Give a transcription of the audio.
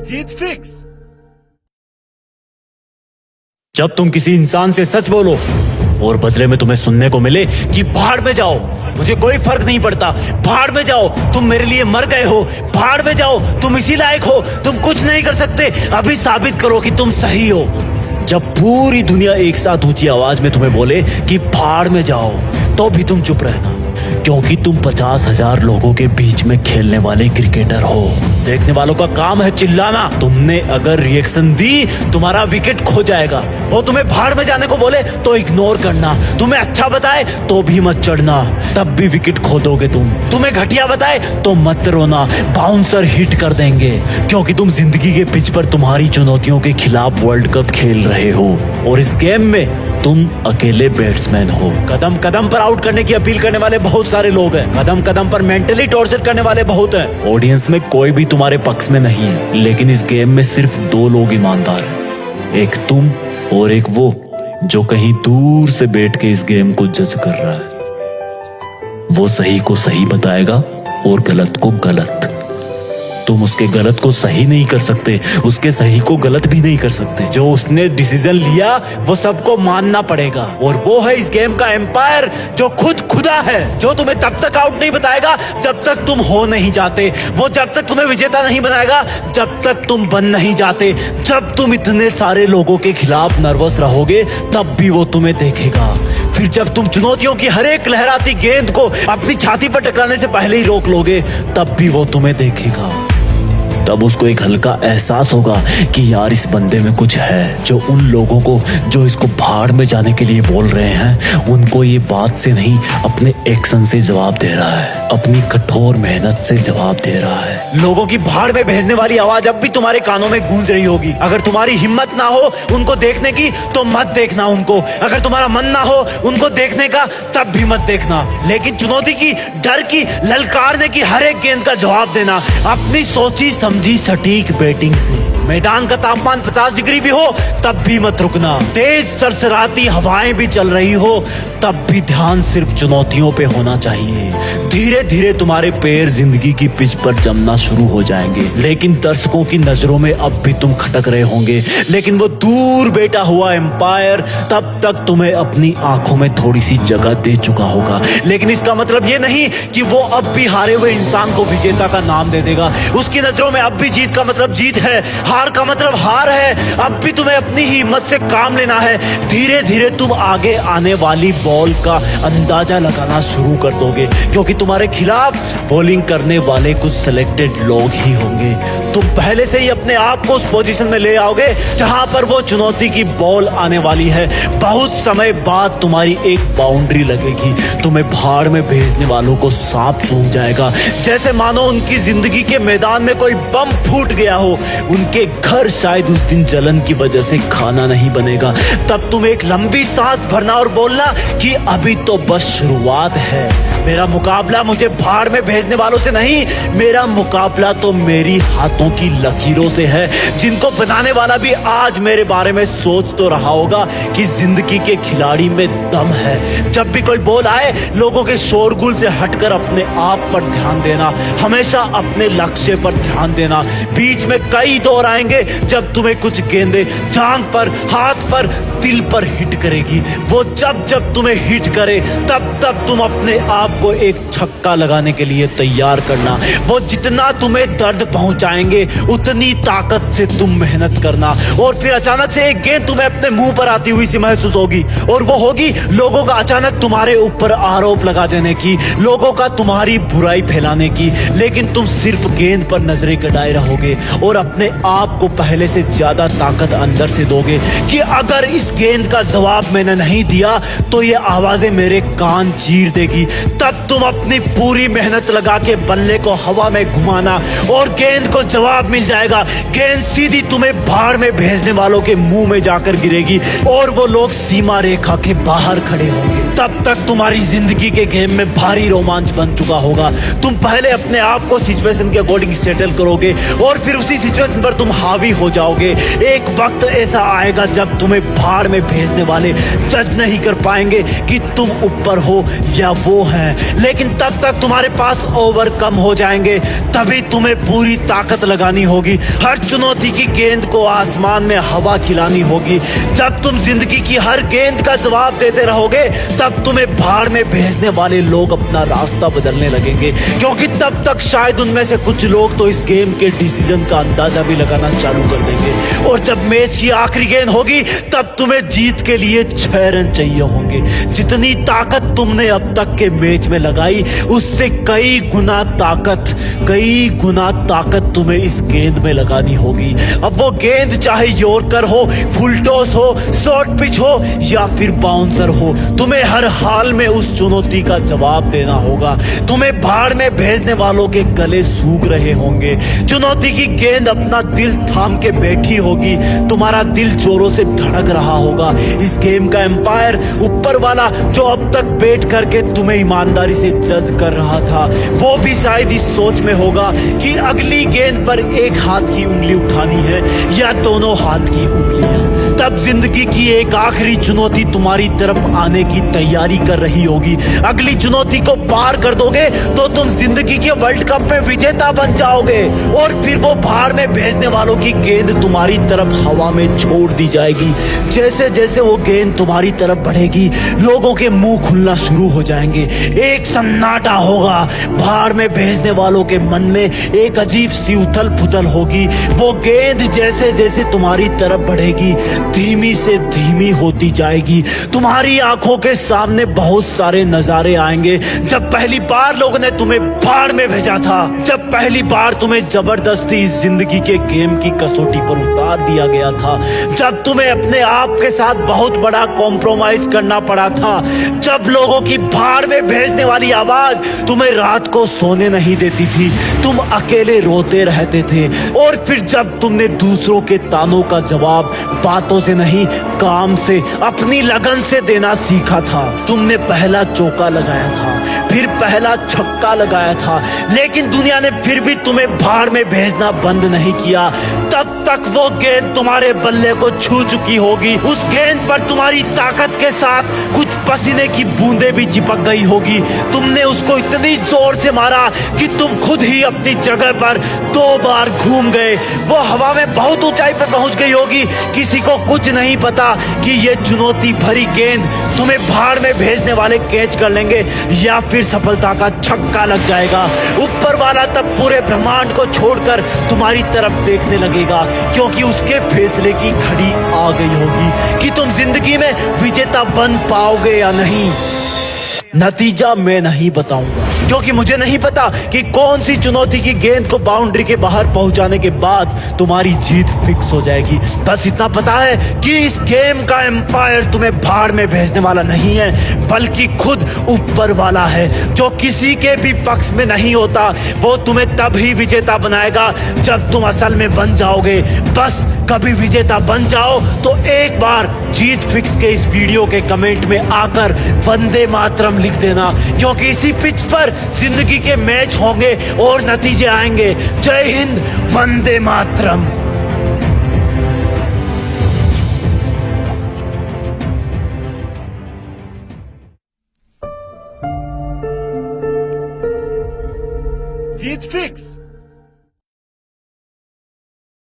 जीत fix. जब तुम किसी इंसान से सच बोलो और बदले में तुम्हें सुनने को मिले कि भाड़ में जाओ, मुझे कोई फर्क नहीं पड़ता, भाड़ में जाओ, तुम मेरे लिए मर गए हो, भाड़ में जाओ, तुम इसी लायक हो, तुम कुछ नहीं कर सकते, अभी साबित करो कि तुम सही हो। जब पूरी दुनिया एक साथ ऊंची आवाज में तुम्हें बोले कि भाड़ में जाओ, तो भी तुम चुप रहना, क्योंकि तुम 50,000 लोगों के बीच में खेलने वाले क्रिकेटर हो। देखने वालों का काम है चिल्लाना। तुमने अगर रिएक्शन दी, तुम्हारा विकेट खो जाएगा। वो तुम्हें भाड़ में जाने को बोले तो इग्नोर करना, तुम्हें अच्छा बताए तो भी मत चढ़ना, तब भी विकेट खो दोगे तुम। तुम्हें घटिया बताए तो मत रोना, बाउंसर हिट कर देंगे, क्योंकि तुम जिंदगी के पिच पर तुम्हारी चुनौतियों के खिलाफ वर्ल्ड कप खेल रहे हो और इस गेम में तुम अकेले बैट्समैन हो। कदम कदम पर आउट करने की अपील करने वाले बहुत सारे लोग हैं, कदम कदम पर मेंटली टॉर्चर करने वाले बहुत हैं। ऑडियंस में कोई भी तुम्हारे पक्ष में नहीं है, लेकिन इस गेम में सिर्फ 2 लोग ईमानदार हैं, एक तुम और एक वो जो कहीं दूर से बैठ के इस गेम को जज कर रहा है। वो सही को सही बताएगा और गलत को गलत। तुम उसके गलत को सही नहीं कर सकते, उसके सही को गलत भी नहीं कर सकते। जो उसने डिसीजन लिया वो सबको मानना पड़ेगा, और वो है इस गेम का एम्पायर जो खुद खुदा है, जो तुम्हें तब तक आउट नहीं बताएगा जब तक तुम हो नहीं जाते, वो जब तक तुम्हें विजेता नहीं बनाएगा जब तक तुम बन नहीं जाते। जब तुम इतने सारे लोगों के खिलाफ नर्वस रहोगे तब भी वो तुम्हें देखेगा। फिर जब तुम चुनौतियों की हर एक लहराती गेंद को अपनी छाती पर टकराने से पहले ही रोक लोगे तब भी वो तुम्हें देखेगा। तब उसको एक हल्का एहसास होगा कि यार इस बंदे में कुछ है। जो उन लोगों को जो इसको भाड़ में जाने के लिए बोल रहे हैं, उनको ये बात से नहीं अपने एक्शन से जवाब दे रहा है, अपनी कठोर मेहनत से जवाब दे रहा है। लोगों की भाड़ में भेजने वाली आवाज अब भी तुम्हारे कानों में गूंज रही होगी। अगर तुम्हारी हिम्मत ना हो उनको देखने की तो मत देखना उनको, अगर तुम्हारा मन ना हो उनको देखने का तब भी मत देखना, लेकिन चुनौती की, डर की, ललकारने की हर एक गेंद का जवाब देना अपनी सोची समझी सटीक बैटिंग से। मैदान का तापमान 50 डिग्री भी हो तब भी मत रुकना, तेज सरसराती हवाएं भी चल रही हो तब भी ध्यान सिर्फ चुनौतियों पे होना चाहिए। धीरे धीरे तुम्हारे पैर जिंदगी की पिच पर जमना शुरू हो जाएंगे, लेकिन दर्शकों की नजरों में अब भी तुम खटक रहे होंगे। लेकिन वो दूर बैठा हुआ एम्पायर तब तक तुम्हें अपनी आंखों में थोड़ी सी जगह दे चुका होगा, लेकिन इसका मतलब ये नहीं कि वो अब भी हारे हुए इंसान को विजेता का नाम दे देगा। उसकी नजरों में अब भी जीत का मतलब जीत है, हार का मतलब हार है। अब भी तुम्हें अपनी ही हिम्मत से काम लेना है। धीरे धीरे तुम आगे आने वाली बॉल का अंदाजा लगाना शुरू कर दोगे, क्योंकि तुम्हारे खिलाफ बॉलिंग करने वाले कुछ सिलेक्टेड लोग ही होंगे। तुम पहले से ही अपने आप को उस पोजीशन में ले आओगे जहां पर वो चुनौती की बॉल आने वाली है। बहुत समय बाद तुम्हारी एक बाउंड्री लगेगी, तुम्हें भाड़ में भेजने वालों को सांप सूंघ जाएगा, जैसे मानो उनकी जिंदगी के मैदान में कोई बम फूट गया हो। उनके घर शायद उस दिन जलन की वजह से खाना नहीं बनेगा। तब तुम एक लंबी सांस भरना और बोलना कि अभी तो बस शुरुआत है। मेरा मुकाबला मुझे भाड़ में भेजने वालों से नहीं, मेरा मुकाबला तो मेरी हाथों की लकीरों से है, जिनको बनाने वाला भी आज मेरे बारे में सोच तो रहा होगा कि जिंदगी के खिलाड़ी में दम है। जब भी कोई बॉल आए, लोगों के शोरगुल से हटकर अपने आप पर ध्यान देना, हमेशा अपने लक्ष्य पर ध्यान देना। बीच में कई दौर आएंगे जब तुम्हें कुछ गेंदें जांघ पर, हाथ पर, दिल पर हिट करेगी। वो जब जब तुम्हें हिट करे तब तब तुम अपने आप को एक छक्का लगाने के लिए तैयार करना। वो जितना तुम्हें दर्द पहुंचाएंगे उतनी ताकत से तुम मेहनत करना, और फिर अचानक से एक गेंद तुम्हें अपने मुंह पर आती हुई सी महसूस होगी, और वो होगी लोगों का अचानक तुम्हारे ऊपर आरोप लगा देने की, लोगों का तुम्हारी बुराई फैलाने की। लेकिन तुम सिर्फ गेंद पर नजरें गड़ाए रहोगे और अपने आप को पहले से ज्यादा ताकत अंदर से दोगे कि अगर इस गेंद का जवाब मैंने नहीं दिया तो ये आवाजें मेरे कान चीर देगी। तब तुम अपनी पूरी मेहनत लगा के बल्ले को हवा में घुमाना और गेंद को जवाब मिल जाएगा। गेंद सीधी तुम्हें भाड़ में भेजने वालों के मुंह में जाकर गिरेगी और वो लोग सीमा रेखा के बाहर खड़े होंगे। तब तक तुम्हारी जिंदगी के गेम में भारी रोमांच बन चुका होगा। तुम पहले अपने आप को सिचुएशन के अकॉर्डिंग सेटल करोगे और फिर उसी सिचुएशन पर तुम हावी हो जाओगे। एक वक्त ऐसा आएगा जब तुम्हें भाड़ में भेजने वाले जज नहीं कर पाएंगे कि तुम ऊपर हो या वो है, लेकिन तब तक तुम्हारे पास ओवरकम हो जाएंगे। तभी तुम्हें पूरी ताकत लगानी होगी, हर चुनौती की गेंद को आसमान में हवा खिलानी होगी। जब तुम जिंदगी की हर गेंद का जवाब देते रहोगे, तब तुम्हें भाड़ में भेजने वाले लोग अपना रास्ता बदलने लगेंगे, क्योंकि तब तक शायद उनमें से कुछ लोग तो इस गेम के डिसीजन का अंदाजा भी लगाना चालू कर देंगे। और जब मैच की आखिरी गेंद होगी, तब तुम्हें जीत के लिए 6 रन चाहिए होंगे। जितनी ताकत तुमने अब तक के मैच में लगाई, उससे कई गुना ताकत तुम्हें इस गेंद में लगानी होगी। अब वो गेंद चाहे यॉर्कर हो, फुल टॉस हो, शॉर्ट पिच हो या फिर बाउंसर हो, तुम्हें हर हाल में उस चुनौती का जवाब देना होगा। तुम्हें भाड़ में भेजने वालों के गले सूख रहे होंगे, चुनौती की गेंद अपना दिल थाम के बैठी होगी, तुम्हारा दिल जोरों से धड़क रहा होगा। इस गेम का एम्पायर, ऊपर वाला, जो अब तक बैठ करके तुम्हें ईमानदारी से जज कर रहा था, वो भी शायद इस सोच में होगा कि अगली गेंद पर एक हाथ की उंगली उठानी है या दोनों हाथ की उंगलियां। तब जिंदगी की एक आखिरी चुनौती तुम्हारी तरफ आने की तैयारी कर रही होगी। अगली चुनौती को पार कर दोगे तो तुम जिंदगी के वर्ल्ड कप में विजेता बन जाओगे, और फिर वो भाड़ में भेजने वालों की गेंद तुम्हारी तरफ हवा में छोड़ दी जाएगी। जैसे जैसे वो गेंद तुम्हारी तरफ बढ़ेगी, लोगों के मुंह खुलना शुरू हो जाएंगे, एक सन्नाटा होगा। भाड़ में भेजने वालों के मन में एक अजीब सी उथल पुथल होगी। वो गेंद जैसे जैसे तुम्हारी तरफ बढ़ेगी, धीमी से धीमी होती जाएगी। तुम्हारी आंखों के सामने बहुत सारे नजारे आएंगे। जब पहली बार लोगों ने तुम्हें भाड़ में भेजा था, जब पहली बार तुम्हें जबरदस्ती इस जिंदगी के गेम की कसौटी पर उतार दिया गया था, जब तुम्हें अपने आप के साथ बहुत बड़ा कॉम्प्रोमाइज करना पड़ा था, जब लोगों की भाड़ में भेजने वाली आवाज तुम्हें रात को सोने नहीं देती थी, तुम अकेले रोते रहते थे, और फिर जब तुमने दूसरों के तानों का जवाब बातों से नहीं, काम से, अपनी लगन से देना सीखा था। तुमने पहला चौका लगाया था, फिर पहला छक्का लगाया था, लेकिन दुनिया ने फिर भी तुम्हें भाड़ में भेजना बंद नहीं किया। तब तक वो गेंद तुम्हारे बल्ले को छू चुकी होगी। उस गेंद पर तुम्हारी ताकत के साथ कुछ पसीने की बूंदें भी चिपक गई होगी। तुमने उसको इतनी जोर से मारा कि तुम खुद ही अपनी जगह पर 2 बार घूम गए। वो हवा में बहुत ऊंचाई पर पहुंच गई होगी। किसी को कुछ नहीं पता कि ये चुनौती भरी गेंद तुम्हें भाड़ में भेजने वाले कैच कर लेंगे या फिर सफलता का छक्का लग जाएगा। ऊपर वाला तब पूरे ब्रह्मांड को छोड़कर तुम्हारी तरफ देखने लगेगा, क्योंकि उसके फैसले की घड़ी आ गई होगी कि तुम जिंदगी में विजेता बन पाओगे या नहीं। नतीजा मैं नहीं बताऊंगा, क्योंकि मुझे नहीं पता कि कौन सी चुनौती की गेंद को बाउंड्री के बाहर पहुंचाने के बाद तुम्हारी जीत फिक्स हो जाएगी। बस इतना पता है कि इस गेम का एम्पायर तुम्हें भाड़ में भेजने वाला नहीं है, बल्कि खुद ऊपर वाला है, जो किसी के भी पक्ष में नहीं होता। वो तुम्हें तभी विजेता बनाएगा जब तुम असल में बन जाओगे। बस कभी विजेता बन जाओ तो एक बार जीत फिक्स के इस वीडियो के कमेंट में आकर वंदे मातरम लिख देना, क्योंकि इसी पिच पर जिंदगी के मैच होंगे और नतीजे आएंगे। जय हिंद, वंदे मातरम। जीत फिक्स।